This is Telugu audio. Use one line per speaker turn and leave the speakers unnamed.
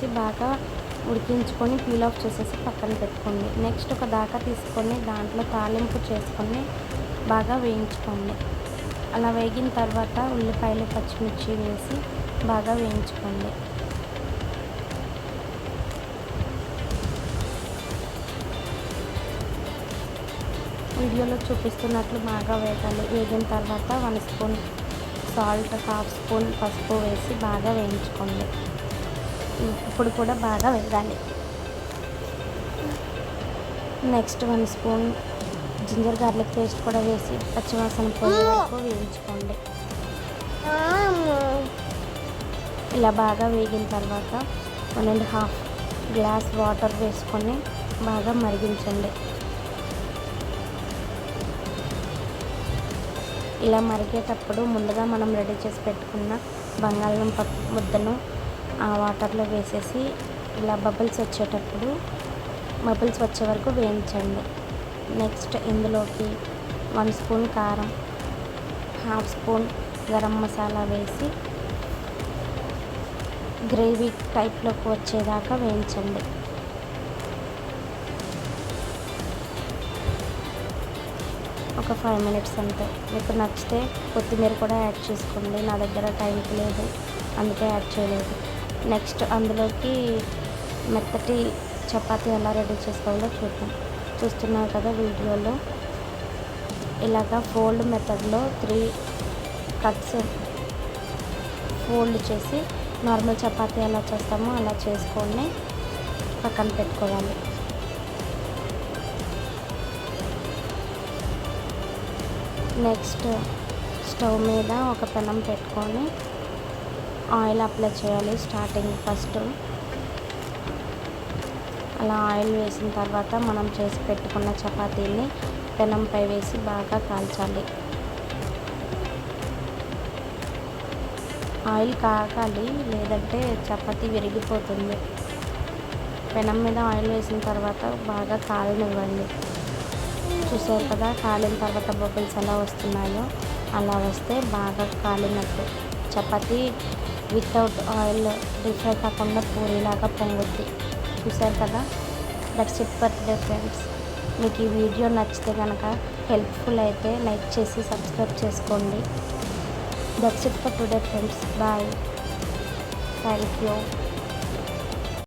వేసి బాగా ఉడికించుకొని పీల్ ఆఫ్ చేసేసి పక్కన పెట్టుకోండి. నెక్స్ట్ ఒక దాకా తీసుకొని దాంట్లో తాలింపు చేసుకొని బాగా వేయించుకోండి. అలా వేగిన తర్వాత ఉల్లిపాయలు పచ్చిమిర్చి వేసి బాగా వేయించుకోండి. వీడియోలో చూపిస్తున్నట్లు బాగా వేగాలి. వేగిన తర్వాత 1 స్పూన్ సాల్ట్, 1/2 స్పూన్ పసుపు వేసి బాగా వేయించుకోండి. ఇప్పుడు కూడా బాగా వేగాలి. Next 1 spoon ginger garlic paste కూడా వేసి పచ్చివాసన పోయే వరకు వేయించుకోండి. ఇలా బాగా వేగిన తర్వాత 1.5 గ్లాస్ వాటర్ వేసుకొని బాగా మరిగించండి. ఇలా మరిగేటప్పుడు ముందుగా మనం రెడీ చేసి పెట్టుకున్న బంగాళదుంప ముద్దను ఆ వాటర్లో వేసేసి ఇలా బబుల్స్ వచ్చే వరకు వేయించండి. నెక్స్ట్ ఇందులోకి 1 స్పూన్ కారం, 1/2 స్పూన్ గరం మసాలా వేసి గ్రేవీ టైప్లోకి వచ్చేదాకా వేయించండి. ఒక 5 మినిట్స్ అంతే. మీకు నచ్చితే కొత్తిమీర కూడా యాడ్ చేసుకోండి. నా దగ్గర టైంకి లేదు, అందుకే యాడ్ చేయలేదు. నెక్స్ట్ అందులోకి మెత్తటి చపాతీ ఎలా రెడీ చేసుకోవాలో చూద్దాం. చూస్తున్నారు కదా వీడియోలో, ఇలాగా ఫోల్డ్ మెథడ్లో 3 కట్స్ ఫోల్డ్ చేసి నార్మల్ చపాతీ ఎలా చేస్తామో అలా చేసుకొని పక్కన పెట్టుకోవాలి. నెక్స్ట్ స్టవ్ మీద ఒక పెనం పెట్టుకొని ఆయిల్ అప్లై చేయాలి. స్టార్టింగ్ ఫస్ట్ అలా ఆయిల్ వేసిన తర్వాత మనం చేసి పెట్టుకున్న చపాతీని పెనంపై వేసి బాగా కాల్చాలి. ఆయిల్ కాగాలి, లేదంటే చపాతీ విరిగిపోతుంది. పెనం మీద ఆయిల్ వేసిన తర్వాత బాగా కాలనివ్వండి. చూసారు కదా, కాలిన తర్వాత బబుల్స్ ఎలా వస్తున్నాయో అలా వస్తే బాగా కాలినట్టు. Chapati without oil deep fry కాకుండా పూరీలాగా పొంగుద్ది. చూసారు కదా, that's it for today friends. మీకు ఈ వీడియో నచ్చితే కనుక హెల్ప్ఫుల్ అయితే లైక్ చేసి సబ్స్క్రైబ్ చేసుకోండి. That's it for today friends. Bye. Thank you.